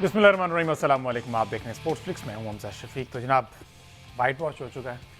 बिस्मिल्लाहिर्रहमानिर्रहीम, अस्सलाम वालेकुम। आप देख रहे हैं स्पोर्ट्स फ्लिक्स में, हूं हमजा शफीक। तो जनाब, वाइट वॉश हो चुका है।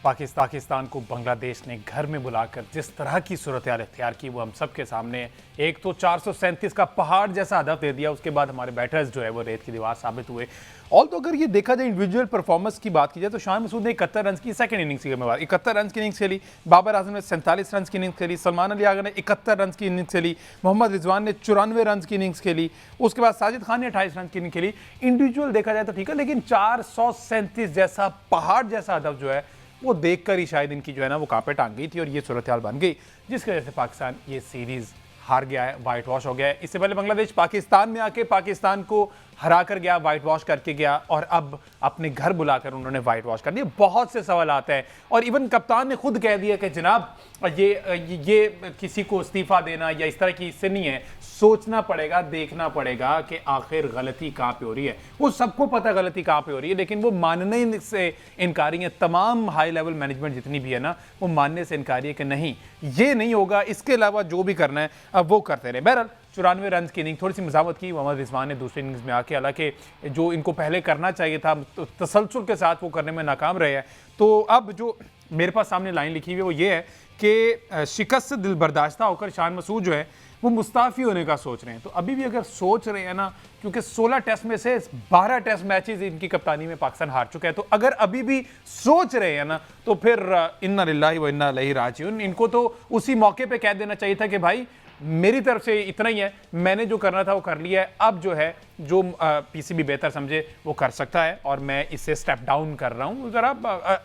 पाकिस्तान को बांग्लादेश ने घर में बुलाकर जिस तरह की सूरत हाल इख्तियार की वो हम सब के सामने है। एक तो 437 का पहाड़ जैसा हदफ दे दिया, उसके बाद हमारे बैटर्स जो है वो रेत की दीवार साबित हुए। ऑल तो अगर ये देखा जाए इंडिविजुअल परफॉर्मेंस की बात की जाए तो शान मसूद ने 71 रन की सेकंड इनिंग्स की 71 रन की इनिंग्स खेली, बाबर आजम ने 47 रन की इनिंग्स खेली, सलमान अली आगा ने 71 रन की इनिंग्स खेली, मोहम्मद रिजवान ने 94 रन की इनिंग्स खेली, उसके बाद साजिद खान ने 28 रन की इनिंग्स खेली। इंडिविजुअल देखा जाए तो ठीक है, लेकिन 437 जैसा पहाड़ जैसा हदफ जो है वो देखकर ही शायद इनकी जो है ना वो कांपे टांग गई थी और ये सूरत हाल बन गई, जिसकी वजह से पाकिस्तान ये सीरीज हार गया है, वाइट वॉश हो गया है। इससे पहले बांग्लादेश पाकिस्तान में आके पाकिस्तान को हरा कर गया, वाइट वॉश करके गया, और अब अपने घर बुलाकर उन्होंने वाइट वॉश कर दिया। बहुत से सवाल आते हैं और इवन कप्तान ने खुद कह दिया कि जनाब ये किसी को इस्तीफा देना या इस तरह की इससे नहीं है, सोचना पड़ेगा, देखना पड़ेगा कि आखिर गलती कहाँ पे हो रही है। वो सबको पता गलती कहाँ पे हो रही है, लेकिन वो मानने से इनकारी है। तमाम हाई लेवल मैनेजमेंट जितनी भी है ना, वो मानने से इनकारी है कि नहीं ये नहीं होगा, इसके अलावा जो भी करना है अब वो करते रहे। बहरहाल 94 रन की इनिंग थोड़ी सी मजामत की मोहम्मद रिजवान ने दूसरी इनिंग्स में आके, हालांकि जो इनको पहले करना चाहिए था तो तसलसल के साथ वो करने में नाकाम रहे हैं। तो अब जो मेरे पास सामने लाइन लिखी हुई है वो ये है कि शिकस्त से दिल बर्दाश्ता होकर शान मसूद जो है वो मुस्ताफ़ी होने का सोच रहे हैं। तो अभी भी अगर सोच रहे हैं ना, क्योंकि 16 टेस्ट में से 12 टेस्ट मैचेस इनकी कप्तानी में पाकिस्तान हार चुका है, तो अगर अभी भी सोच रहे हैं ना तो फिर इन्ना लिल्लाहि व इन्ना इलैहि राजिऊन। इनको तो उसी मौके पे कह देना चाहिए था कि भाई मेरी तरफ से इतना ही है, मैंने जो करना था वो कर लिया है, अब जो है जो पीसीबी बेहतर समझे वो कर सकता है और मैं इससे स्टेप डाउन कर रहा हूँ, जरा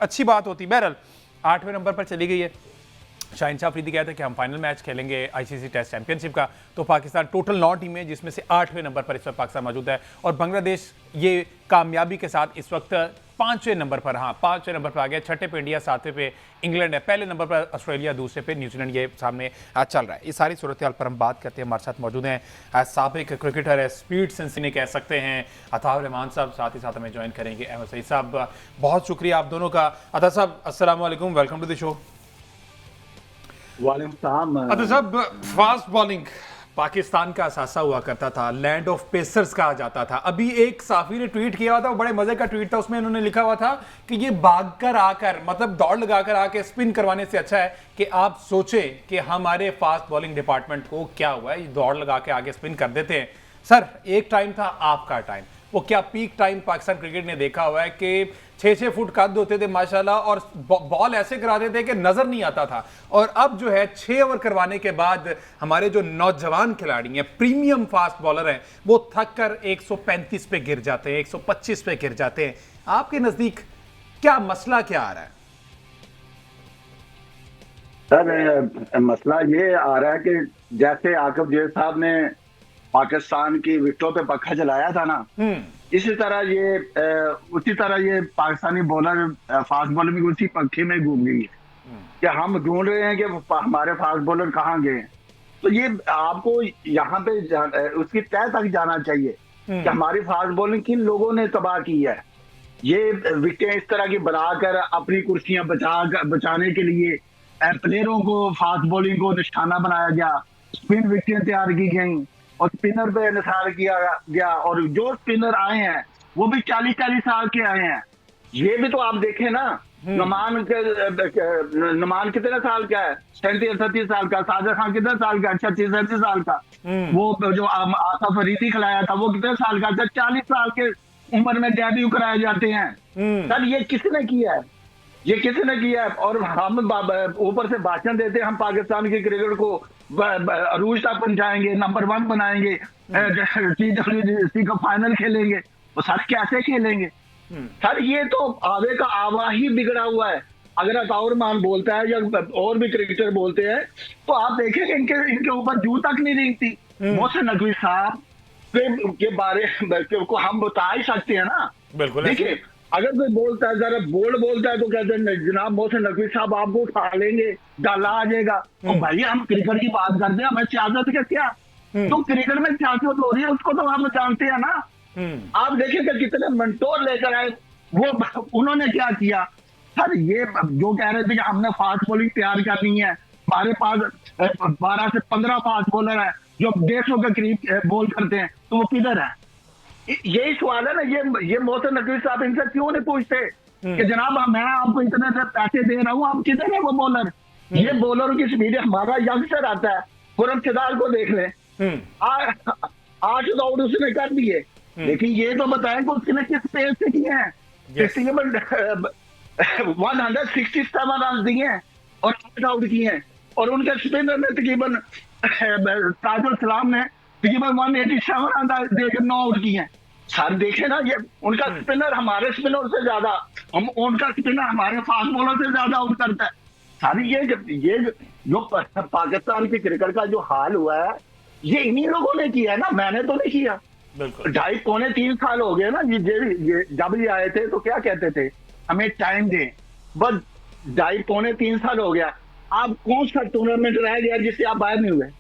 अच्छी बात होती। बहरहाल 8वें नंबर पर चली गई है। शाहिन शाह अफरीदी कहता है कि हम फाइनल मैच खेलेंगे आईसीसी टेस्ट चैंपियनशिप का। तो पाकिस्तान टोटल 9 टीमें जिसमें से 8वें नंबर पर इस वक्त पाकिस्तान मौजूद है, और बांग्लादेश ये कामयाबी के साथ इस वक्त 5वें नंबर पर, हाँ 5वें नंबर पर आ गया। 6ठे पे इंडिया, 7वें पे इंग्लैंड है, पहले नंबर पर ऑस्ट्रेलिया, दूसरे पे न्यूजीलैंड ये सामने चल रहा है। ये सारी सूरत हाल पर हम बात करते हैं। हमारे साथ मौजूद हैं साबिक क्रिकेटर है, स्पीड सेंसिनी कह सकते हैं, अताउर रहमान साहब, साथ ही साथ हमें ज्वाइन करेंगे अहमद सईद साहब। बहुत शुक्रिया आप दोनों का। अता साहब अस्सलाम वालेकुम, वेलकम टू द शो। वालेकुम सलाम। अता साहब, फास्ट बॉलिंग पाकिस्तान का असासा हुआ करता था, लैंड ऑफ पेसर्स कहा जाता था। अभी एक साफी ने ट्वीट किया हुआ था, वो बड़े मजे का ट्वीट था, उसमें उन्होंने लिखा हुआ था कि ये भागकर आकर, मतलब दौड़ लगाकर आके स्पिन करवाने से अच्छा है कि आप सोचें कि हमारे फास्ट बॉलिंग डिपार्टमेंट को क्या हुआ है, दौड़ लगा के आगे स्पिन कर देते हैं। सर, एक टाइम था आपका टाइम, वो क्या पीक टाइम पाकिस्तान क्रिकेट ने देखा हुआ है कि 6-6 फुट कद होते थे माशाल्लाह, और बॉल ऐसे कराते थे कि नजर नहीं आता था। और अब जो है 6 ओवर करवाने के बाद हमारे जो नौजवान खिलाड़ी हैं, प्रीमियम फास्ट बॉलर हैं, वो थक कर 135 पे गिर जाते हैं, 125 पे गिर जाते हैं। आपके नजदीक क्या मसला क्या आ रहा है? सर, मसला ये आ रहा है कि जैसे आकिब जैद साहब ने पाकिस्तान की विकेटों पे पक्का जलाया था ना, उसी तरह ये पाकिस्तानी बॉलर फास्ट बॉलर भी उसी पक्के में घूम गई है कि हम ढूंढ रहे हैं कि हमारे फास्ट बॉलर कहाँ गए। तो ये आपको यहाँ पे उसकी तह तक जाना चाहिए कि हमारी फास्ट बॉलिंग किन लोगों ने तबाह की है। ये विकेटें इस तरह की बनाकर अपनी कुर्सियां बचाने के लिए प्लेयरों को फास्ट बॉलिंग को निशाना बनाया गया, स्पिन विकेटें तैयार की गई और स्पिनर पे निसार किया गया, और जो स्पिनर आए हैं वो भी 40-40 साल के आए हैं। ये भी तो आप देखें ना, नमान कितने साल का है, 37-38 साल का। साजिद खान कितने साल का, 36-37 साल का। वो जो आसिफ फरीदी खिलाया था वो कितने साल का, 40 साल के उम्र में डेब्यू कराए जाते हैं। सर, ये किसने किया है, ये किसने किया है? और हम ऊपर से भाषण देते हैं, हम पाकिस्तान के क्रिकेट को अरूज तक पहुंचाएंगे, नंबर 1 बनाएंगे, T20 का फाइनल खेलेंगे। वो सर कैसे खेलेंगे? सर, ये तो आवे का आवा ही बिगड़ा हुआ है। अगर अताउर मान बोलता है या और भी क्रिकेटर बोलते हैं तो आप देखेंगे इनके ऊपर जू तक नहीं रेंगती। मोहसिन नकवी साहब के बारे को हम बता ही सकते हैं ना। देखिए, अगर कोई बोलता है, जरा बोल्ड बोलता है तो कहते हैं जनाब मोहसिन नकवी साहब आपको उठा लेंगे, डाला आ जाएगा। तो भाई हम क्रिकेट की बात करते हैं, हमें सियासत का क्या? तो क्रिकेट में सियासत हो रही है उसको तो हम जानते हैं ना। आप देखिएगा कितने मंटोर लेकर आए, वो उन्होंने क्या किया। सर, ये जो कह रहे थे कि हमने फास्ट बॉलिंग तैयार करनी है, हमारे पास 12 से 15 फास्ट बॉलर है जो 150 के करीब बॉल करते हैं, तो वो किधर है? यही सवाल है ना, ये मोहसिन नकवी साहब इनसे क्यों नहीं पूछते कि जनाब मैं आपको इतने से पैसे दे रहा हूँ, आप किधर है वो बॉलर? ये बॉलर की स्पीड, हमारा यंगस्टर आता है, खुरम सिदार को देख ले, 8 आउट उसने कर दिए, लेकिन ये तो बताएं कि उसने किस पेस से किए हैं। तकरीबन 167 रन दिए हैं और 8 आउट किए हैं, और उनके स्पिनर ने तकरीबन ताजुल सलाम ने तकरीबन 187 रन देकर 9 आउट किए हैं। सर देखे ना, ये उनका स्पिनर हमारे स्पिनर से ज्यादा, हम उनका स्पिनर हमारे फास्ट बॉलर से ज्यादा आउट करता है। सर ये जो पाकिस्तान की क्रिकेट का जो हाल हुआ है, ये इन्हीं लोगों ने किया है ना, मैंने तो नहीं किया। 2.5-3 साल हो गए ना, ये जब ये आए थे तो क्या कहते थे, हमें टाइम दें, बस 2.5-3 साल हो गया। आप कौन सा टूर्नामेंट रह गया जिससे आप बाहर नहीं हुए?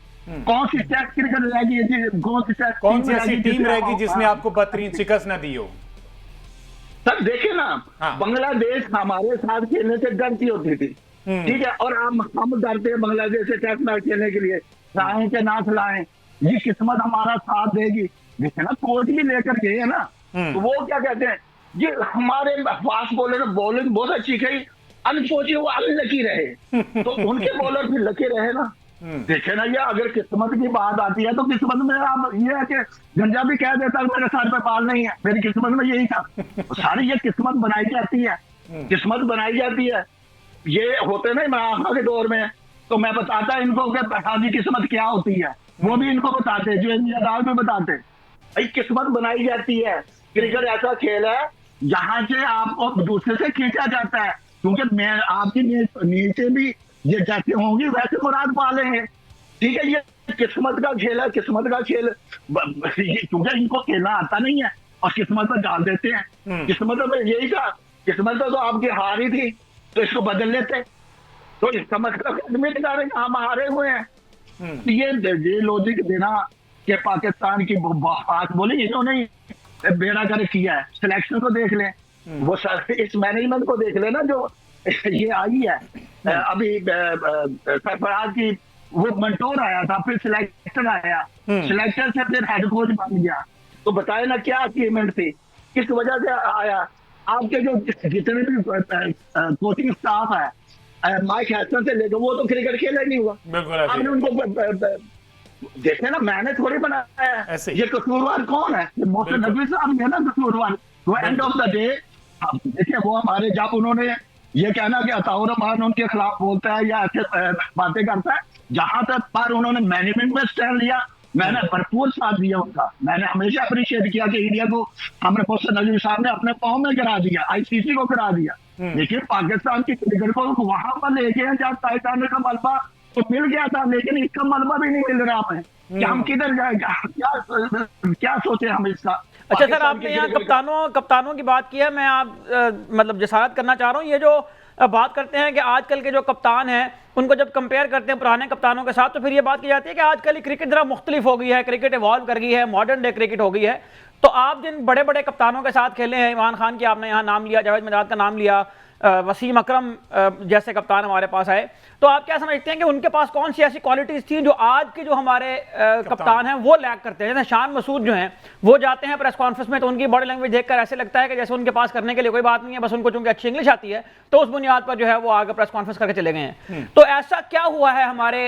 कौन सी टेस्ट क्रिकेट रह गई, कौन सी ऐसी टीम रहेगी जिसने आपको बेहतरीन शिकस्त न दी हो? सर देखे ना, बांग्लादेश हमारे साथ खेलने से डरती होती थी, ठीक है, और हम डरते हैं बांग्लादेश से टेस्ट मैच खेलने के लिए, चाहें कि ना खिलाएं, ये किस्मत हमारा साथ देगी। देखे ना, कोच भी लेकर गए है ना, तो वो क्या कहते हैं, ये हमारे फास्ट बॉलर ने बॉलिंग बहुत अच्छी की, अनफॉर्चुनेट वो अनलकी रहे, तो उनके बॉलर भी लकी रहे ना। देखे ना, ये अगर किस्मत की बात आती है तो किस्मत में आप ये है कि गंजा भी कह देता है मेरे सर पे बाल नहीं है, मेरी किस्मत में यही था। तो सारी ये किस्मत बनाई जाती है, किस्मत बनाई जाती है। ये होते ना इमरान खान के दौर में, तो मैं बताता इनको कि शादी किस्मत क्या होती है, वो भी इनको बताते, जो इंडिया भी बताते। भाई किस्मत बनाई जाती है। क्रिकेट ऐसा खेल है जहां से आपको दूसरे से खींचा जाता है, क्योंकि मैं आपकी नीचे भी ये जैसे होंगी वैसे मुराद पाले हैं, ठीक है। ये किस्मत का खेल है, किस्मत का खेल, क्योंकि इनको खेलना आता नहीं है और किस्मत पर डाल देते हैं। किस्मत में यही था, किस्मत तो आपकी हार ही थी, तो इसको बदल लेते, तो इसका मतलब एडमिट करें हम हारे हुए हैं। ये लॉजिक देना कि पाकिस्तान की बात बोली, इन्होंने बेड़ा कर किया है। सिलेक्शन को देख लें, वो इस मैनेजमेंट को देख लेना जो ये आई है अभी, सरफराज की वो मंटोर आया था, फिर सिलेक्टर आया, सिलेक्टर से फिर हेड कोच बन गया, तो बताए ना क्या अचीवमेंट थी, किस वजह से आया। आपके जो जितने भी कोचिंग स्टाफ है, माइक हैसन से लेकर, वो तो क्रिकेट खेला नहीं हुआ, आपने उनको देखे ना, मैंने थोड़ी बनाया है। ये कसूरवार कौन है? मोहसिन नकवी साहब है ना कसूरवार। वो एंड ऑफ द डे देखिए, वो हमारे जब उन्होंने ये कहना कि अताउर रहमान उनके खिलाफ बोलता है या ऐसे बातें करता है, जहां तक पर उन्होंने मैनेजमेंट में स्टैंड लिया, मैंने भरपूर साथ दिया उनका। मैंने हमेशा अप्रिशिएट किया कि इंडिया को हमने मोहसिन नकवी साहब ने अपने पाँव में गिरा दिया, आईसीसी को गिरा दिया, लेकिन पाकिस्तान की क्रिकेट को वहां पर ले गए जब टाइटानिक का मलबा तो मिल गया था, लेकिन इसका मलबा भी नहीं मिल रहा हमें कि हम किधर जाएगा, क्या सोचे हम इसका। अच्छा सर, आपने यहाँ कप्तानों की बात की है, मैं आप मतलब जसारत करना चाह रहा हूँ। ये जो बात करते हैं कि आजकल के जो कप्तान हैं उनको जब कंपेयर करते हैं पुराने कप्तानों के साथ, तो फिर ये बात की जाती है कि आजकल की क्रिकेट जरा मुख्तलिफ हो गई है, क्रिकेट इवॉल्व कर गई है, मॉडर्न डे क्रिकेट हो गई है। तो आप जिन बड़े बड़े कप्तानों के साथ खेले हैं, इमरान खान की आपने यहाँ नाम लिया, जावेद मिराज का नाम लिया, वसीम अकरम जैसे कप्तान हमारे पास आए, तो आप क्या समझते हैं कि उनके पास कौन सी ऐसी क्वालिटीज थी जो आज के जो हमारे कप्तान हैं वो लैक करते हैं? जैसे शान मसूद जो हैं, वो जाते हैं प्रेस कॉन्फ्रेंस में तो उनकी बॉडी लैंग्वेज देखकर ऐसे लगता है कि जैसे उनके पास करने के लिए कोई बात नहीं है, बस उनको चूंकि अच्छी इंग्लिश आती है तो उस बुनियाद पर जो है वो आगे प्रेस कॉन्फ्रेंस करके चले गए हैं। तो ऐसा क्या हुआ है हमारे,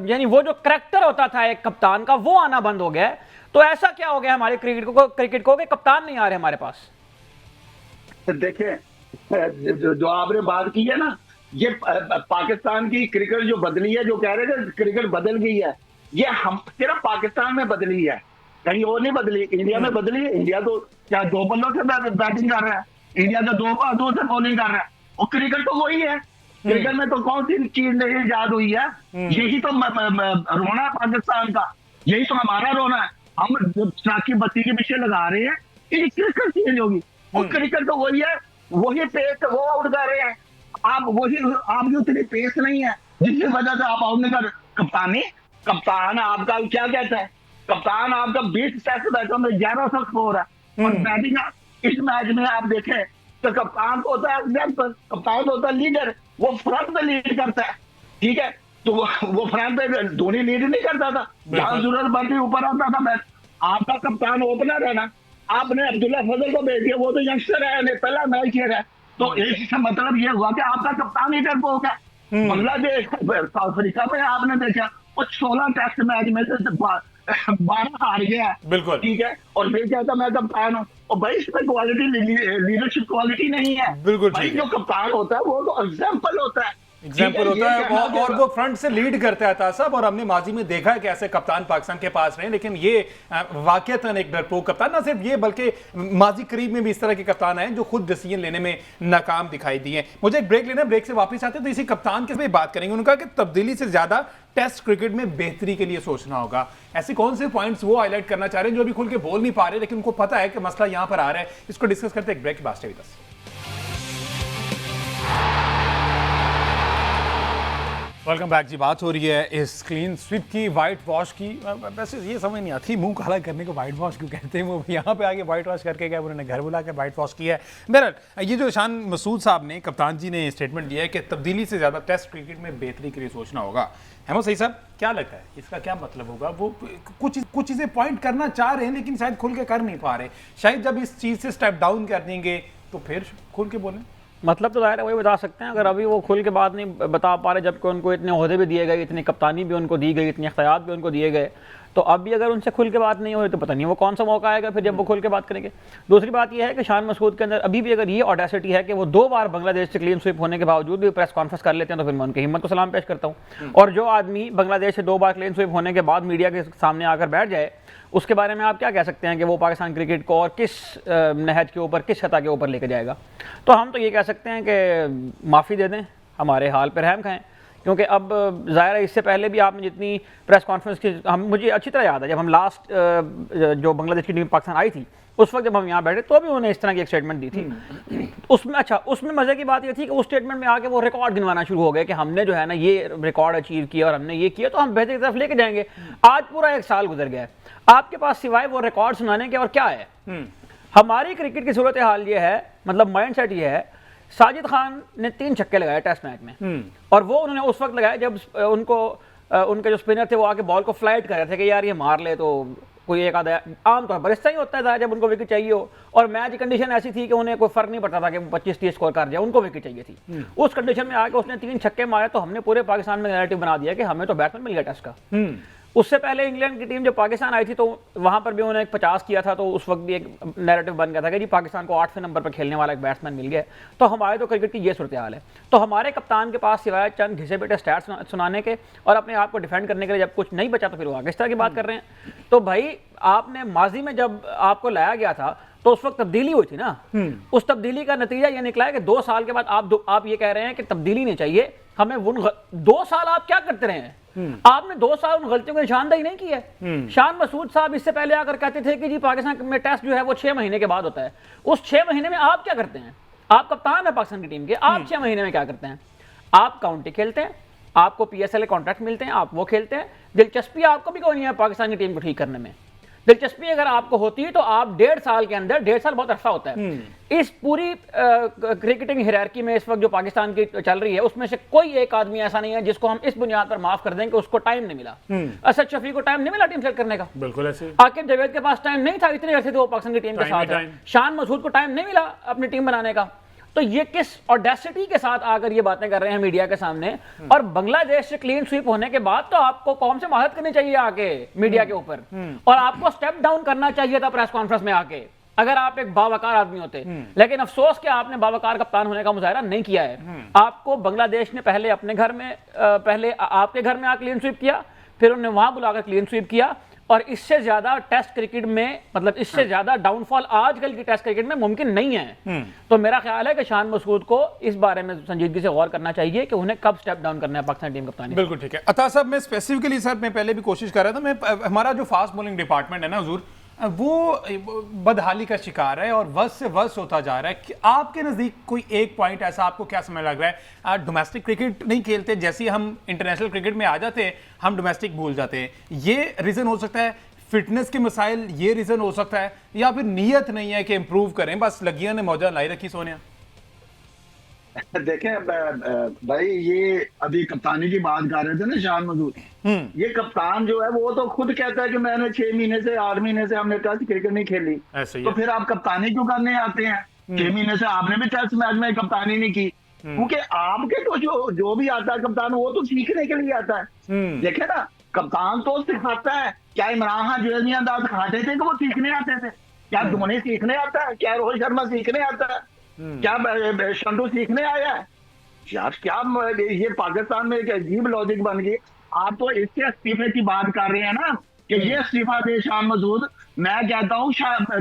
यानी वो जो करैक्टर होता था एक कप्तान का वो आना बंद हो गया है, तो ऐसा क्या हो गया हमारे क्रिकेट को कि कप्तान नहीं आ रहे हमारे पास? देखिए, जो आपने बात की है ना, ये पाकिस्तान की क्रिकेट जो बदली है, जो कह रहे थे क्रिकेट बदल गई है, ये हम सिर्फ पाकिस्तान में बदली है, कहीं और नहीं बदली। इंडिया में बदली है, इंडिया तो क्या 2 बल्लों से बैटिंग कर रहा है, इंडिया तो 2 से बॉलिंग कर रहा है, और क्रिकेट तो वही है। क्रिकेट में तो कौन सी चीज नहीं ईजाद हुई है, यही तो रोना है पाकिस्तान का, यही तो हमारा रोना है। हम ट्रक की बत्ती के पीछे लगा रहे हैं कि क्रिकेट चेंज होगी, और क्रिकेट तो वही है, वही पेस वो आउट कर रहे हैं। आप वही, आपकी उतनी पेस नहीं है जिसकी वजह से आप आउट नहीं कर। कप्तान आपका क्या कहता है, कप्तान आपका 20 टेस्ट मैचों में 1100 स्कोर है, और बैटिंग इस मैच में आप देखें तो कप्तान को होता है कप्तान होता है लीडर, वो फ्रंट पे लीड करता है, ठीक है। तो वो फ्रंट पे धोनी लीड नहीं करता था, जहां जरूरत पड़ती ऊपर आता था। आपका कप्तान ओपनर है ना, आपने अब्दुल्ला फजल को भेज दिया, वो तो यंगस्टर है, ने पहला मैच खेला है। तो इसका मतलब ये हुआ कि आपका कप्तान ही डरपोक है। बांग्लादेश साउथ अफ्रीका में आपने देखा वो 16 टेस्ट मैच में से 12 हार गया है। बिल्कुल ठीक है, और फिर कहता मैं कप्तान हूँ। और भाई इसमें क्वालिटी, लीडरशिप क्वालिटी नहीं है। बिल्कुल भाई ठीक जो कप्तान होता है वो तो एग्जाम्पल होता है, एग्जाम्पल होता है और वो फ्रंट से लीड करता है था साहब। और हमने माजी में देखा है कि ऐसे कप्तान पाकिस्तान के पास रहे, लेकिन ये वाकईतन एक डरपोक कप्तान, ना सिर्फ ये बल्कि माजी करीब में भी इस तरह के कप्तान हैं जो खुद डिसीजन लेने में नाकाम दिखाई दिए। मुझे एक ब्रेक लेना, ब्रेक से वापस आते तो इसी कप्तान के बात करेंगे। उनका कि तब्दीली से ज्यादा टेस्ट क्रिकेट में बेहतरी के लिए सोचना होगा। ऐसे कौन से पॉइंट्स वो हाईलाइट करना चाह रहे हैं जो अभी खुल के बोल नहीं पा रहे, लेकिन उनको पता है कि मसला यहां पर आ रहा है। इसको डिस्कस करते एक ब्रेक के बाद stay with us. Welcome back जी। बात हो रही है इस क्लीन स्वीप की, वाइट वॉश की। वैसे ये समझ नहीं आती मुंह काला करने को वाइट वॉश क्यों कहते हैं। वो यहाँ पे आके वाइट वॉश करके गए, उन्होंने घर बुला के वाइट वॉश किया है। बहरहाल ये जो शान मसूद साहब ने, कप्तान जी ने स्टेटमेंट दिया है कि तब्दीली से ज़्यादा टेस्ट क्रिकेट में बेहतरी के लिए सोचना होगा। हेमो सही साहब, क्या लगता है इसका क्या मतलब होगा? वो कुछ चीज़ें पॉइंट करना चाह रहे हैं लेकिन शायद खुल के कर नहीं पा रहे। शायद जब इस चीज़ से स्टेप डाउन कर देंगे तो फिर खुल के बोलें। मतलब तो ज़ाहिर है वही बता सकते हैं। अगर अभी वो खुल के बात नहीं बता पा रहे, जबकि उनको इतने ओहदे भी दिए गए, इतनी कप्तानी भी उनको दी गई, इतने इख्तियार भी उनको दिए गए, तो अब भी अगर उनसे खुल के बात नहीं हो रही तो पता नहीं वो कौन सा मौका आएगा फिर जब वो खुल के बात करेंगे। दूसरी बात यह है कि शान मसूद के अंदर अभी भी अगर ये ऑडेसिटी है कि वो 2 बार बांग्लादेश से क्लीन स्वीप होने के बावजूद भी प्रेस कॉन्फ्रेंस कर लेते हैं, तो फिर मैं उनकी हिम्मत को सलाम पेश करता हूँ। और जो आदमी बांग्लादेश से 2 बार क्लीन स्वीप होने के बाद मीडिया के सामने आकर बैठ जाए, उसके बारे में आप क्या कह सकते हैं कि वो पाकिस्तान क्रिकेट को और किस नहज के ऊपर, किस सतह के ऊपर लेकर जाएगा? तो हम तो ये कह सकते हैं कि माफ़ी दे दें, हमारे हाल पर रहम खाएं। क्योंकि अब ज़ाहिर है इससे पहले भी आपने जितनी प्रेस कॉन्फ्रेंस की, मुझे अच्छी तरह याद है जब हम लास्ट जो बांग्लादेश की टीम पाकिस्तान आई थी, उस वक्त जब हम यहाँ बैठे तो भी उन्होंने इस तरह की एक स्टेटमेंट दी थी। उसमें मज़े की बात ये थी कि उस स्टेटमेंट में आके वो रिकॉर्ड गिनवाना शुरू हो गए कि हमने जो है ना ये रिकॉर्ड अचीव किया और हमने ये किया तो हम बेहतर की तरफ लेके जाएंगे। आज पूरा 1 साल गुजर गया है, आपके पास सिवाय वो रिकॉर्ड सुनाने के और क्या है? हमारी क्रिकेट की सूरत हाल ये है, मतलब माइंड सेट ये है, साजिद खान ने 3 छक्के लगाए टेस्ट मैच में, और वो उन्होंने उस वक्त लगाया जब उनके जो स्पिनर थे वो आके बॉल को फ्लाइट कर रहे थे कि यार ये मार ले, तो कोई एक आधा आमतौर पर इस तरह ही होता है जब उनको विकेट चाहिए हो, और मैच की कंडीशन ऐसी थी कि उन्हें कोई फर्क नहीं पड़ता था कि 25-30 स्कोर कर जाए, उनको विकेट चाहिए थी। उस कंडीशन में आके उसने 3 छक्के मारे तो हमने पूरे पाकिस्तान में नैरेटिव बना दिया कि हमें तो बैट्समैन मिल गया टेस्ट का। उससे पहले इंग्लैंड की टीम जब पाकिस्तान आई थी तो वहां पर भी उन्होंने 50 किया था, तो उस वक्त भी एक नैरेटिव बन गया था कि जी पाकिस्तान को 8वें नंबर पर खेलने वाला एक बैट्समैन मिल गया। तो हमारे तो क्रिकेट की ये सूरत हाल है। तो हमारे कप्तान के पास सिवाय चंद घिसे बेटे स्टैट्स सुनाने के और अपने आप को डिफेंड करने के लिए जब कुछ नहीं बचा तो फिर वो आगे इस तरह की बात कर रहे हैं। तो भाई आपने माजी में जब आपको लाया गया था तो उस वक्त तब्दीली हुई थी ना, उस तब्दीली का नतीजा ये निकला है कि 2 साल के बाद आप ये कह रहे हैं कि तब्दीली नहीं चाहिए हमें। 2 साल आप क्या करते रहे हैं? आपने 2 साल उन गलतियों की निशानदेही नहीं की है। शान मसूद साहब इससे पहले आकर कहते थे कि जी पाकिस्तान में टेस्ट जो है वो 6 महीने के बाद होता है। उस 6 महीने में आप क्या करते हैं? आप कप्तान है पाकिस्तान की टीम के, आप 6 महीने में क्या करते हैं? आप काउंटी खेलते हैं, आपको PSL कॉन्ट्रैक्ट मिलते हैं, आप वो खेलते हैं। दिलचस्पी आपको भी कोई नहीं है पाकिस्तान की टीम को ठीक करने में। दिलचस्पी अगर आपको होती है तो आप 1.5 साल के अंदर, 1.5 साल बहुत अरसा होता है, इस पूरी क्रिकेटिंग हियरार्की में इस वक्त जो पाकिस्तान की चल रही है उसमें से कोई एक आदमी ऐसा नहीं है जिसको हम इस बुनियाद पर माफ कर दें कि उसको टाइम नहीं मिला। असद शफी को टाइम नहीं मिला टीम सेलेक्ट करने का, बिल्कुल ऐसे। आकिब जावेद के पास टाइम नहीं था, इतने अरसे थे वो पाकिस्तान की टीम के साथ है। शान मसूद को टाइम नहीं मिला अपनी टीम बनाने का। तो ये किस ऑडेसिटी के साथ आकर ये बातें कर रहे हैं मीडिया के सामने, और बांग्लादेश से क्लीन स्वीप होने के बाद तो आपको कौम से मदद करनी चाहिए आके मीडिया के ऊपर, और आपको स्टेप डाउन करना चाहिए था प्रेस कॉन्फ्रेंस में आके अगर आप एक बावकार आदमी होते। लेकिन अफसोस कि आपने बावकार कप्तान होने का मुजाहरा नहीं किया है। आपको बांग्लादेश ने पहले अपने घर में, पहले आपके घर में आकर क्लीन स्वीप किया, फिर उन्होंने वहां बुलाकर क्लीन स्वीप किया, और इससे ज्यादा टेस्ट क्रिकेट में, मतलब इससे ज्यादा डाउनफॉल आजकल की टेस्ट क्रिकेट में मुमकिन नहीं है। तो मेरा ख्याल है कि शान मसूद को इस बारे में संजीदगी से गौर करना चाहिए कि उन्हें कब स्टेप डाउन करना है पाकिस्तान टीम कप्तानी। बिल्कुल ठीक है। अता साहब, मैं स्पेसिफिकली सर मैं पहले भी कोशिश कर रहा था, मैं हमारा जो फास्ट बॉलिंग डिपार्टमेंट है ना हुजूर, वो बदहाली का शिकार है और वर्ष से वर्ष होता जा रहा है। कि आपके नज़दीक कोई एक पॉइंट ऐसा आपको क्या समझ लग रहा है? डोमेस्टिक क्रिकेट नहीं खेलते, जैसे हम इंटरनेशनल क्रिकेट में आ जाते हैं हम डोमेस्टिक भूल जाते हैं, ये रीज़न हो सकता है? फिटनेस के मसाइल ये रीज़न हो सकता है? या फिर नीयत नहीं है कि इंप्रूव करें, बस लगियां ने मौजा लाई रखी सोनिया? देखें भाई, ये अभी कप्तानी की बात कर रहे थे ना शान मसूद। ये कप्तान जो है वो तो खुद कहता है कि मैंने 6 महीने से 8 महीने से हमने टेस्ट क्रिकेट नहीं खेली। ऐसे ही तो है। फिर आप कप्तानी क्यों करने आते हैं? 6 महीने से आपने भी टेस्ट मैच में कप्तानी नहीं की, क्योंकि आपके तो जो भी आता है कप्तान, वो तो सीखने के लिए आता है। देखे ना, कप्तान तो सिखाता है। क्या इमरान खान जुएल अंदाज खाते थे कि वो सीखने आते थे? क्या धोनी सीखने आता है? क्या रोहित शर्मा सीखने आता है? क्या संधू सीखने आया है? यार क्या ये पाकिस्तान में एक अजीब लॉजिक बन गई। आप तो इसके इस्तीफे की बात कर रहे हैं ना, कि ये इस्तीफा दे शान मसूद। मैं कहता हूँ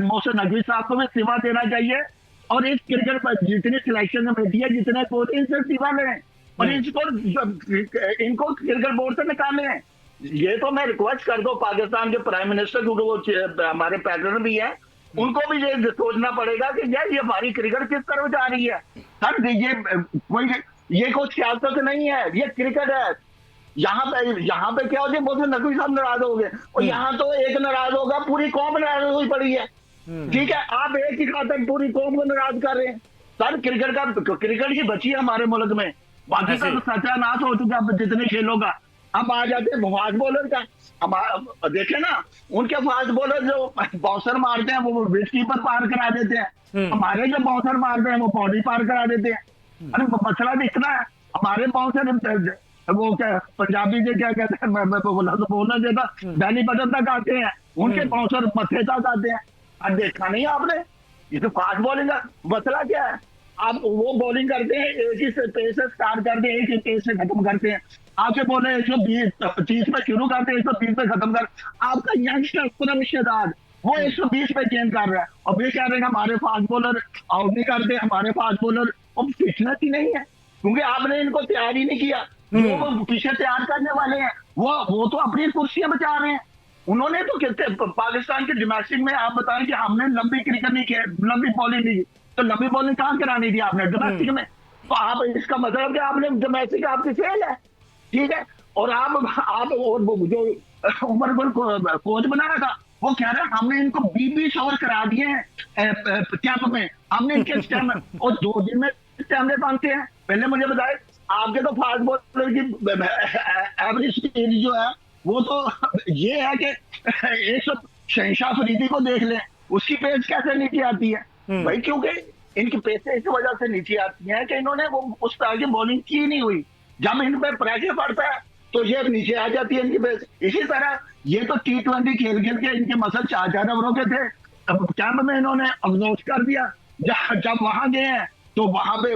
मोहसिन नकवी साहब को भी इस्तीफा देना चाहिए, और इस क्रिकेट पर जितनी सिलेक्शन कमेटी है, जितने कोच, इनसे इस्तीफा लें और इनको क्रिकेट बोर्ड से निकालें। ये तो मैं रिक्वेस्ट कर दो पाकिस्तान के प्राइम मिनिस्टर, क्योंकि वो हमारे पैटर्न भी है, उनको भी ये सोचना पड़ेगा कि यार ये हमारी क्रिकेट किस तरफ जा रही है। सर ये कोई सियासत नहीं है, ये क्रिकेट है। यहाँ पे क्या हो जाए, बहुत नकवी साहब नाराज हो गए, और यहाँ तो एक नाराज होगा, पूरी कौम नाराज हुई पड़ी है। ठीक है, आप एक ही खातर पूरी कौम को नाराज कर रहे हैं। सर क्रिकेट की बची है हमारे मुल्क में, बाकी का तो सत्यानाश हो चुका है जितने खेलों का। अब आ जाते हैं फास्ट बॉलर का। अब देखे ना, उनके फास्ट बॉलर जो बाउंसर मारते हैं वो विकेट कीपर पार करा देते हैं, हमारे जो बाउंसर मारते हैं वो बाउंड्री पार करा देते हैं। अरे मसला भी इतना है, हमारे बाउंसर वो क्या पंजाबी से क्या कहते हैं, मैं बोला तो बोलना देता, बैली बटन तक आते हैं, उनके बाउंसर मथे तक आते हैं। अब देखा नहीं आपने, ये तो फास्ट बॉलिंग का मसला क्या है? आप वो बॉलिंग करते हैं, एक ही पेस से स्टार्ट करते हैं, एक ही पेस से खत्म करते हैं। आपके बोले 120 में शुरू करते हैं, 120 में खत्म कर। आपका यंगस्टर पूरा रिश्तेदार वो 120 पे चेंज कर रहा है, और वे कह रहे हैं हमारे फास्ट बॉलर आउट नहीं करते, हमारे फास्ट बॉलर। अब फिटनेस ही नहीं है, क्योंकि आपने इनको तैयार ही नहीं किया। जो वो पीछे तैयार करने वाले हैं वो तो अपनी कुर्सियां बचा रहे हैं। उन्होंने तो कहते पाकिस्तान के डोमेस्टिक में आप बताएं कि हमने लंबी क्रिकेट नहीं किया, लंबी बॉलिंग नहीं की, तो लंबी बॉलिंग कहाँ करानी थी आपने डोमेस्टिक में? तो आप इसका मतलब कि आपने डोमेस्टिक आपकी फेल है। ठीक है, और आप जो उमर गुल कोच बनाया था, वो कह रहे हैं हमने इनको 20 ओवर करा दिए हैं कैंप में, हमने इनके स्टैम और 2 दिन में स्टैमिना बनते हैं। पहले मुझे बताए, आपके तो फास्ट बॉलर की एवरेज स्पीड जो है वो तो ये है कि एक शहनशाह फरीदी को देख लें, उसकी पेस कैसे नीचे आती है भाई? क्योंकि इनकी पेसें इस वजह से नीचे आती हैं कि इन्होंने वो उस तरह की बॉलिंग की नहीं हुई। जब इन पे प्रेशर पड़ता है तो ये नीचे आ जाती है इनकी पेस। इसी तरह ये तो T20 खेल के इनके मसल 4 ओवरों के थे, कैंप में इन्होंने एग्जॉस्ट कर दिया। जब वहां गए हैं तो वहां पे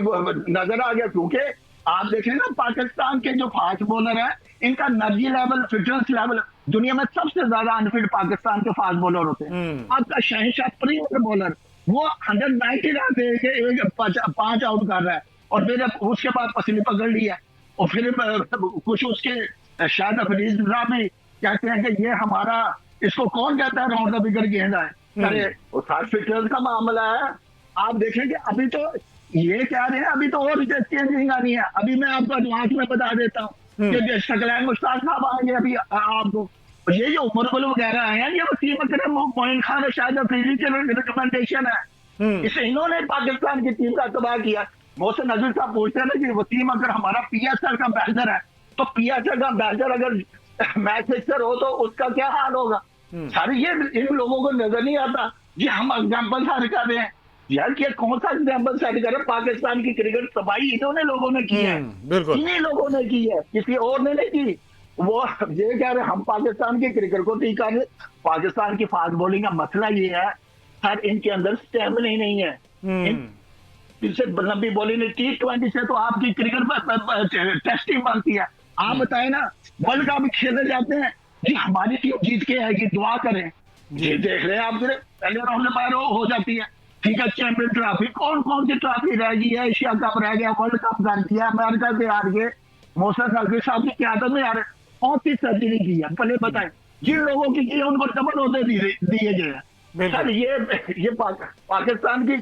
नजर आ गया, क्योंकि आप देखें ना पाकिस्तान के जो फास्ट बॉलर है, इनका एनर्जी लेवल, फिटनेस लेवल, दुनिया में सबसे ज्यादा अनफिट पाकिस्तान के फास्ट बॉलर होते हैं। आपका शहनशाह प्रीमियर बॉलर वो 190 रन दे के 5 आउट कर रहा है, और फिर उसके बाद पसीने पकड़ लिया, और फिर कुछ उसके शायद अफरीज साहब भी कहते हैं कि ये हमारा, इसको कौन कहता है राउंड द बिगर गेंद है। अरे वो फिटनेस का मामला है। आप देखेंगे अभी तो ये कह रहे हैं अभी तो और चेंजिंग आनी है। अभी मैं आपको एडवांस में बता देता हूँ कि शकलैन मुश्ताक साहब आएंगे अभी आपको, ये जो उमर गुल वगैरह आए हैं, ये वसीम अकरम, मोइन खान और शाहिद अफरीदी के रिकमेंडेशन है। इसे इन्होंने पाकिस्तान की टीम का तबाह किया। मोहसिन नकवी साहब पूछते हैं ना कि वसीम अगर हमारा PSL का एम्बेसडर है, तो PSL का एम्बेसडर अगर मैच फिक्सर हो तो उसका क्या हाल होगा? सारी ये इन लोगों को नजर नहीं आता। जी हम एग्जाम्पल सेट कर रहे हैं यार, कि कौन सा एग्जाम्पल सेट कर रहे हैं? पाकिस्तान की क्रिकेट तबाही इन्होंने लोगों ने की है, इन्हीं लोगों ने की है, किसी और ने नहीं की। वो ये कह रहे हम पाकिस्तान की क्रिकेट को ठीक कर रहे। पाकिस्तान की फास्ट बॉलिंग का मसला ये है सर, इनके अंदर स्टेमिना ही नहीं है। इससे लंबी बॉलिंग T20 से तो आपकी क्रिकेट टेस्टिंग बनती है। आप बताए ना, वर्ल्ड कप खेलने जाते हैं जी, हमारी टीम जीत के आएगी, दुआ करें। ये देख रहे हैं आप, पहले राउंड में बाहर हो जाती है। ठीक है, चैंपियन ट्रॉफी, कौन कौन सी ट्रॉफी रह गई है? एशिया कप रह गया, वर्ल्ड कप कर दिया, अमेरिका से हार गए, मोहसिन नकवी साहब की क्यादत में यार कौन सी सर्जरी की है? पहले बताएं, जिन लोगों की की उनको डबल होते दिए गए हैं। सर ये पाकिस्तान की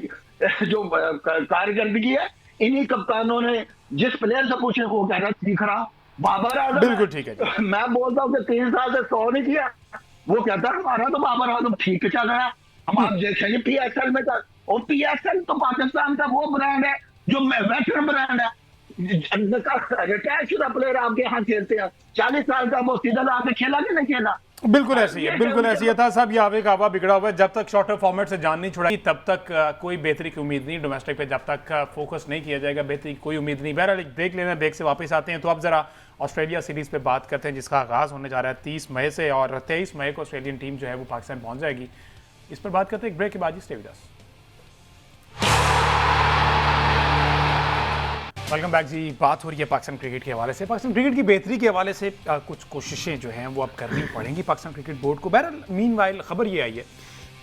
जो कारकर्दगी है, इन्हीं कप्तानों ने, जिस प्लेयर से पूछे वो कह रहा सीख रहा। बाबर आजम, बिल्कुल ठीक है, मैं बोलता हूँ कि 3 साल से 100 नहीं किया, वो कहता है हमारा तो बाबर आजम ठीक चल रहा है। हम आप देखेंगे PSL में था, और PSL तो पाकिस्तान का वो ब्रांड है जो वेटरन ब्रांड है, रिटायर शुदा प्लेयर आपके यहाँ खेलते हैं, 40 साल का, वो सीधा आके खेला कि नहीं खेला? बिल्कुल ऐसी है, बिल्कुल ऐसी है था सब। ये आवे कावा बिगड़ा हुआ है। जब तक शॉर्टर फॉर्मेट से जान नहीं छुड़ाई तब तक कोई बेहतरी की उम्मीद नहीं। डोमेस्टिक पे जब तक फोकस नहीं किया जाएगा बेहतरी की कोई उम्मीद नहीं। बहरहाल एक ब्रेक लेना, ब्रेक से वापस आते हैं। तो अब जरा ऑस्ट्रेलिया सीरीज पे बात करते हैं जिसका आगाज होने जा रहा है 30 मई से, और 23 मई को ऑस्ट्रेलियन टीम जो है वो पाकिस्तान पहुंच जाएगी। इस पर बात करते हैं एक ब्रेक के बाद। Stay with us. Welcome back जी। बात हो रही है पाकिस्तान क्रिकेट के हवाले से, पाकिस्तान क्रिकेट की बेहतरी के हवाले से कुछ कोशिशें जो हैं वो अब करनी पड़ेंगी पाकिस्तान क्रिकेट बोर्ड को। बहरहाल मीनवाइल खबर ये आई है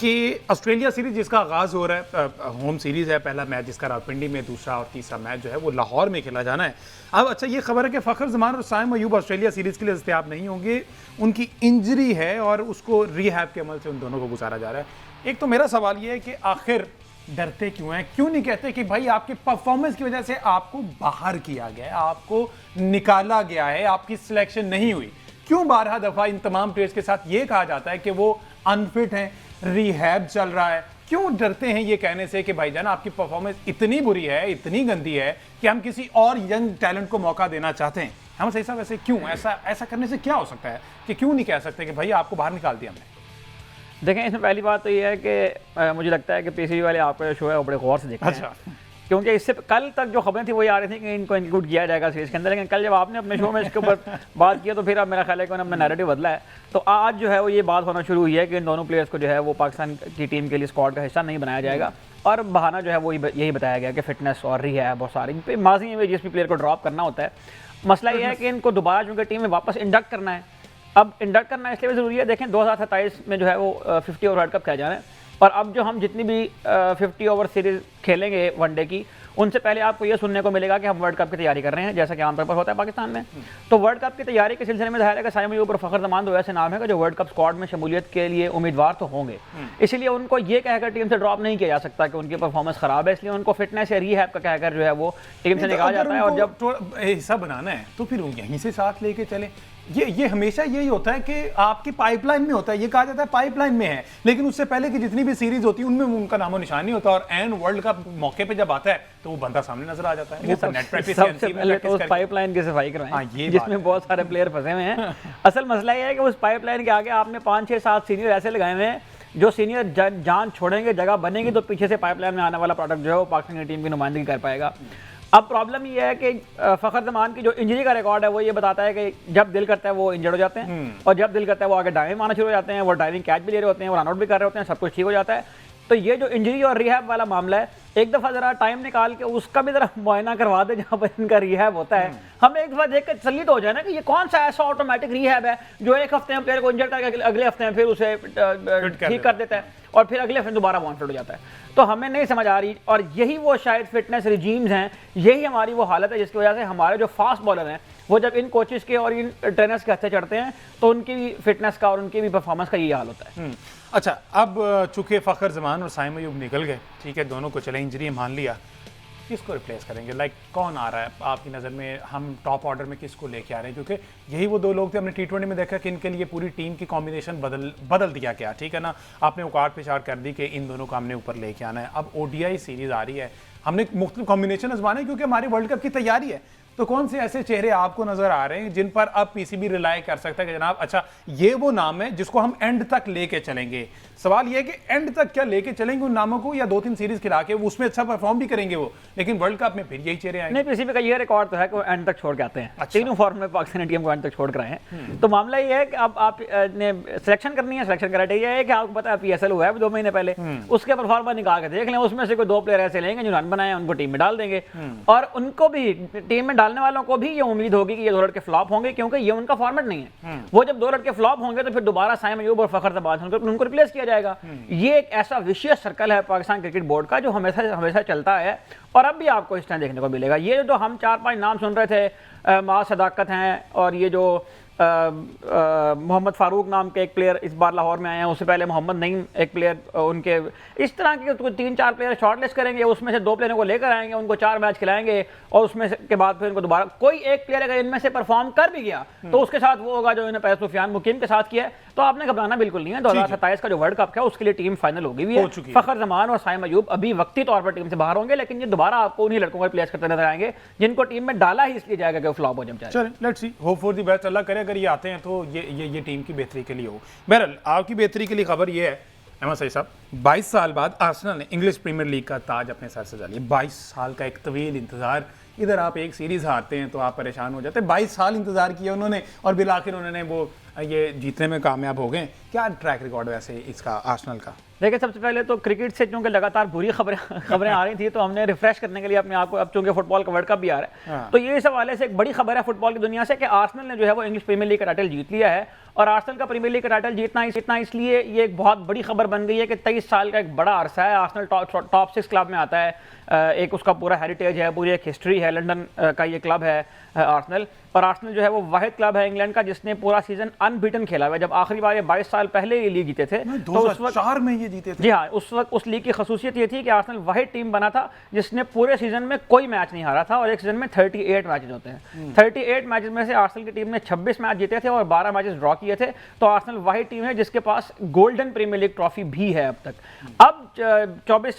कि ऑस्ट्रेलिया सीरीज जिसका आगाज़ हो रहा है, होम सीरीज़ है, पहला मैच जिसका रावलपिंडी में, दूसरा और तीसरा मैच जो है वो लाहौर में खेला जाना है। अब अच्छा ये खबर है कि फ़खर जमान और साइम अयूब ऑस्ट्रेलिया सीरीज़ के लिए दस्तयाब नहीं होंगे, उनकी इंजरी है और उसको रिहैब के अमल से उन दोनों को गुजारा जा रहा है। एक तो मेरा सवाल ये है कि आखिर डरते क्यों हैं? क्यों नहीं कहते कि भाई आपके परफॉर्मेंस की वजह से आपको बाहर किया गया है, आपको निकाला गया है, आपकी सिलेक्शन नहीं हुई? क्यों 12 दफा इन तमाम प्लेयर्स के साथ ये कहा जाता है कि वो अनफिट हैं, रिहैब चल रहा है? क्यों डरते हैं ये कहने से कि भाईजान आपकी परफॉर्मेंस इतनी बुरी है, इतनी गंदी है कि हम किसी और यंग टैलेंट को मौका देना चाहते हैं? हम सही साहब वैसे क्यों ऐसा करने से क्या हो सकता है कि क्यों नहीं कह सकते कि भाई आपको बाहर निकाल दिया हमने? देखें, इसमें पहली बात तो ये है कि मुझे लगता है कि पीसीबी वाले आपका जो शो है वो बड़े गौर से देखते हैं। अच्छा। क्योंकि इससे कल तक जो खबरें थी वो ये आ रही थी कि इनको इंक्लूड किया जाएगा सीरीज के अंदर, लेकिन कल जब आपने अपने शो में इसके ऊपर बात किया तो फिर अब मेरा ख्याल है कि उन्होंने अपना नैरेटिव बदला है। तो आज जो है वो ये बात होना शुरू हुई है कि इन दोनों प्लेयर्स को जो है वो पाकिस्तान की टीम के लिए स्क्वाड का हिस्सा नहीं बनाया जाएगा, और बहाना जो है वो यही बताया गया कि फिटनेस और रिहैब बहुत सारी माजी में जिस भी प्लेयर को ड्रॉप करना होता है। मसला ये है कि इनको दोबारा चूँकि टीम में वापस इंडक्ट करना है। अब इंडक्ट करना इसलिए भी ज़रूरी है, देखें 2027 में जो है वो 50 ओवर वर्ल्ड कप खेला जाना है, और अब जो हम जितनी भी 50 ओवर सीरीज खेलेंगे वनडे की, उनसे पहले आपको ये सुनने को मिलेगा कि हम वर्ल्ड कप की तैयारी कर रहे हैं, जैसा कि आमतौर पर होता है पाकिस्तान में। तो वर्ल्ड कप की तैयारी के सिलसिले में जाहिर है कि साइम अयूब और फ़खर जमान दो ऐसे नाम है कि जो वर्ल्ड कप स्क्वाड में शमूलियत के लिए उम्मीदवार तो होंगे, इसलिए उनको ये कहकर टीम से ड्रॉप नहीं किया जा सकता कि उनकी परफॉर्मेंस खराब है, इसलिए उनको फिटनेस या रिहैब का कहकर जो है वो टीम से निकाला जाता है। और जब हिस्सा बनाना है तो फिर यहीं से साथ लेके चले। ये हमेशा यही होता है कि आपकी पाइपलाइन में होता है, ये कहा जाता है पाइपलाइन में है, लेकिन उससे पहले की जितनी भी सीरीज होती है उनमें उनका नामो निशान नहीं होता, और एंड वर्ल्ड कप मौके पे जब आता है तो वो बंदा सामने नजर आ जाता है। सबसे पहले तो उस पाइपलाइन की सफाई करवाएं जिसमें बहुत सारे प्लेयर फंसे हुए हैं। असल मसला ये है कि उस पाइपलाइन के आगे आपने 5, 6, 7 सीनियर ऐसे लगाए हुए हैं जो सीनियर जान छोड़ेंगे, जगह बनेगी तो पीछे से पाइपलाइन में आने वाला प्रोडक्ट जो है वो पाकिस्तान की टीम की नुमाइंदगी कर पाएगा। अब प्रॉब्लम ये है कि फ़खर जमान की जो इंजरी का रिकॉर्ड है वो ये बताता है कि जब दिल करता है वो इंजर्ड हो जाते हैं, और जब दिल करता है वो आगे डाइविंग मारना शुरू हो जाते हैं, वो डाइविंग कैच भी ले रहे होते हैं, वो रन आउट भी कर रहे होते हैं, सब कुछ ठीक हो जाता है। तो ये जो इंजरी और रिहैब वाला मामला है, एक दफ़ा ज़रा टाइम निकाल के उसका भी ज़रा मुआयना करवा दे जहाँ पर इनका रिहैब होता है। हम एक दफ़ा देख कर तसल्ली तो हो जाए ना कि ये कौन सा ऐसा ऑटोमेटिक रिहैब है जो एक हफ्ते में प्लेयर को इंजर करके अगले हफ्ते में फिर उसे ठीक कर देता है और फिर अगले हफ्ते दोबारा वन फिट हो जाता है। तो हमें नहीं समझ आ रही, और यही वो शायद फिटनेस रिजीम्स हैं, यही हमारी वो हालत है जिसकी वजह से हमारे जो फास्ट बॉलर हैं वो जब इन कोचेस के और इन ट्रेनर्स के हत्थे चढ़ते हैं तो उनकी भी फिटनेस का और उनकी भी परफॉर्मेंस का ये हाल होता है। अच्छा, अब चूंकि फ़खर जमान और साइम अयूब निकल गए, ठीक है, दोनों को चले इंजरी मान लिया, किसको रिप्लेस करेंगे? लाइक कौन आ रहा है आपकी नज़र में? हम टॉप ऑर्डर में किसको लेके आ रहे हैं? क्योंकि यही वो दो लोग थे, हमने T20 में देखा कि इनके लिए पूरी टीम की कॉम्बिनेशन बदल दिया गया, ठीक है ना। आपने औकात पेशार कर दी कि इन दोनों को हमने ऊपर लेके आना है। अब ODI सीरीज आ रही है, हमने मुख्तलिफ कॉम्बिनेशन आजमाने क्योंकि हमारी वर्ल्ड कप की तैयारी है। तो कौन से ऐसे चेहरे आपको नजर आ रहे हैं जिन पर अब पीसीबी रिलाई कर सकता है कि जनाब अच्छा ये वो नाम है जिसको हम एंड तक लेके चलेंगे? सवाल ये है कि एंड तक क्या लेके चलेंगे उन नामों को, या 2-3 सीरीज खिला के उसमें अच्छा परफॉर्म भी करेंगे वो, लेकिन वर्ल्ड कप में फिर यही चेहरे आएंगे? नहीं, पीसीबी का ये रिकॉर्ड तो है कि वो एंड तक छोड़ के आते हैं। अच्छा। तीनों फॉर्म में पाकिस्तानी टीम को एंड तक छोड़ कर आए हैं। तो मामला ये है कि अब आपने सिलेक्शन करनी है, सिलेक्शन क्राइटेरिया है कि आपको पता है PSL हुआ है 2 महीने पहले, उसके परफॉर्मा निकाल के देख लें, उसमें से कोई 2 प्लेयर ऐसे लेंगे जो रन बनाए उनको टीम में डाल देंगे, और उनको भी टीम में डालने वालों को भी ये उम्मीद होगी कि ये 2 लड़के फ्लॉप होंगे, क्योंकि ये उनका फॉर्मेट नहीं है। वो जब 2 लड़के फ्लॉप होंगे तो फिर दोबारा साइम अयूब और फ़खर जमान उनको रिप्लेस किया जाएगा। ये एक ऐसा विशियस सर्कल है पाकिस्तान क्रिकेट बोर्ड का जो हमेशा चलता है, और अब भी आपको इस तरह देखने को मिलेगा। ये जो हम 4-5 नाम सुन रहे थे, माँ सदाकत हैं, और ये जो मोहम्मद फारूक नाम के एक प्लेयर इस बार लाहौर में आए हैं, उससे पहले मोहम्मद नईम एक प्लेयर, उनके इस तरह के 3-4 प्लेयर शॉर्टलिस्ट करेंगे, उसमें से 2 प्लेयरों को लेकर आएंगे, उनको 4 मैच खिलाएंगे, और उसमें के बाद फिर उनको दोबारा कोई एक प्लेयर अगर इनमें से परफॉर्म कर भी गया तो उसके साथ वो होगा जो इन्होंने पहले सुफियान मुकीम के साथ किया है। तो तो आपने घबराना बिल्कुल नहीं है। 2027 का जो वर्ल्ड कप है उसके लिए टीम फाइनल हो गई हुई हो है। चुकी है। फखर जमान और साइम अयूब अभी वक्ती तौर पर टीम से बाहर होंगे, लेकिन ये दोबारा आपको उन्हीं लड़कों को रिप्लेस करते नजर आएंगे जिनको टीम में डाला ही इसलिए जाएगा कि वो फ्लॉप हो जाए। चलें, let's see, hope for the best. अल्लाह करे अगर ये आते हैं तो ये टीम की बेहतरी के लिए हो। बहरहाल आपकी बेहतरी के लिए खबर ये है अहमद सईद साहब, 22 साल बाद आर्सेनल ने इंग्लिश प्रीमियर लीग का ताज अपने सर सजा लिया। 22 साल का एक तवील इंतजार। इधर आप एक सीरीज हारते हैं तो आप परेशान हो जाते हैं। 22 साल इंतजार किया उन्होंने और बिल आखिर उन्होंने वो ये जीतने में कामयाब हो गए। क्या ट्रैक रिकॉर्ड वैसे इसका आर्सेनल का? देखिए, सबसे पहले तो क्रिकेट से चूंकि लगातार बुरी खबरें आ रही थी, तो हमने रिफ्रेश करने के लिए अपने आप को, अब चूंकि फुटबॉल का वर्ल्ड कप भी आ रहा है, तो ये इस हवाले से एक बड़ी खबर है फुटबॉल की दुनिया से कि आर्सेनल ने जो है वो इंग्लिश प्रीमियर लीग का टाइटल जीत लिया है। और आर्सेनल का प्रीमियर लीग का टाइटल जीतना इसलिए ये एक बहुत बड़ी खबर बन गई है कि 23 साल का एक बड़ा अरसा है। आर्सेनल टॉप 6 क्लब में आता है। एक उसका पूरा हेरिटेज है, पूरी एक हिस्ट्री है। लंदन का ये क्लब है आर्सेनल। और आर्सेनल जो है वो वाहिद क्लब है इंग्लैंड का जिसने पूरा सीजन अनबीटन खेला हुआ है। जब आखिरी बार ये 22 साल पहले ये लीग जीते थे, तो उस वक्त 2004 में ये जीते थे। जी हाँ, उस वक्त उस लीग की खसूसियत ये थी कि आर्सेनल वाहिद टीम बना था जिसने पूरे सीजन में कोई मैच नहीं हारा था। और एक सीजन में 38 मैचेस होते हैं। 38 मैचेस में से आर्सेनल की टीम ने 26 मैच जीते थे और 12 मैचेस ड्रॉ किए थे। तो आर्सेनल वाहिद टीम है जिसके पास गोल्डन प्रीमियर लीग ट्रॉफी भी है अब तक। अब 22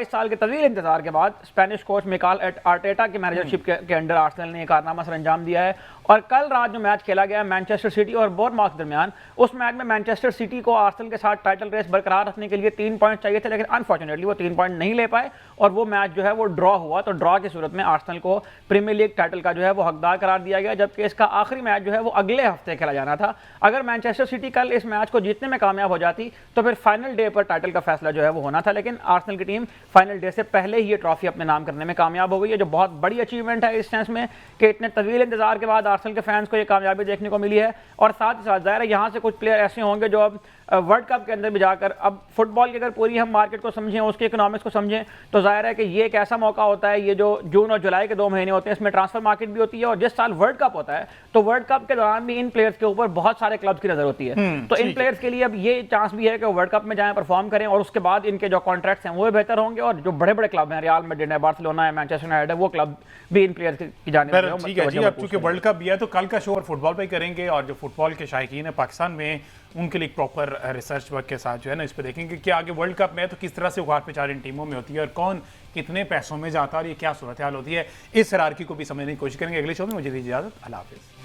साल के तवील इंतजार के बाद स्पेनिश कोच मिकाल आर्टेटा की मैनेजरशिप के अंडर आर्सेनल ने एक कारनामा सर अंजाम दिया है। और कल रात जो मैच खेला गया मैनचेस्टर सिटी और बोर्नमाउथ के दरमियान, उस मैच में मैनचेस्टर सिटी को आर्सेनल के साथ टाइटल रेस बरकरार रखने के लिए 3 पॉइंट चाहिए थे, लेकिन अनफॉर्चुनेटली वो 3 पॉइंट नहीं ले पाए और वो मैच जो है वो ड्रॉ हुआ। तो ड्रॉ की सूरत में आर्सेनल को प्रीमियर लीग टाइटल का जो है वो हकदार करार दिया गया, जबकि इसका आखिरी मैच जो है वो अगले हफ्ते खेला जाना था। अगर मैनचेस्टर सिटी कल इस मैच को जीतने में कामयाब हो जाती तो फिर फाइनल डे पर टाइटल का फैसला जो है वो होना था, लेकिन आर्सेनल की टीम फाइनल डे से पहले ही ये ट्रॉफी अपने नाम करने में कामयाब हो गई है, जो बहुत बड़ी अचीवमेंट है इस सेंस में कि इतने तवील इंतजार के बाद आर्सेनल के फैंस को ये कामयाबी देखने को मिली है। और साथ ही साथ जाहिर है यहाँ से कुछ प्लेयर ऐसे होंगे जो अब वर्ल्ड कप के अंदर भी जाकर, अब फुटबॉल की अगर पूरी हम मार्केट को समझें, उसके इकोनॉमिक्स को समझें, तो जाहिर है कि ये एक ऐसा मौका होता है, ये जो जून और जुलाई के 2 महीने होते हैं, इसमें ट्रांसफर मार्केट भी होती है। और जिस साल वर्ल्ड कप होता है तो वर्ल्ड कप के दौरान भी इन प्लेयर्स के ऊपर बहुत सारे क्लब्स की नजर होती है। तो इन प्लेयर्स के लिए अब ये चांस भी है कि वर्ल्ड कप में जाएं, परफॉर्म करें और उसके बाद इनके जो कॉन्ट्रैक्ट्स हैं वो बेहतर होंगे। और जो बड़े बड़े क्लब हैं, रियल मैड्रिड है, बार्सिलोना है, मैनचेस्टर यूनाइटेड है, वो क्लब भी इन प्लेयर्स की जानिब से ठीक है जी। अब चूंकि वर्ल्ड कप भी है तो कल का शो और फुटबॉल पे करेंगे और जो फुटबॉल के शायकीन है पाकिस्तान में उनके लिए प्रॉपर रिसर्च वर्क के साथ जो है ना इस पे देखेंगे कि आगे वर्ल्ड कप में तो किस तरह से उखाड़ पिचार इन टीमों में होती है और कौन कितने पैसों में जाता है और ये क्या सूरत हाल होती है। इस हिरार्की को भी समझने की कोशिश करेंगे। अगले शो में मुझे दीजिए इजाजत। अल्लाह हाफिज़।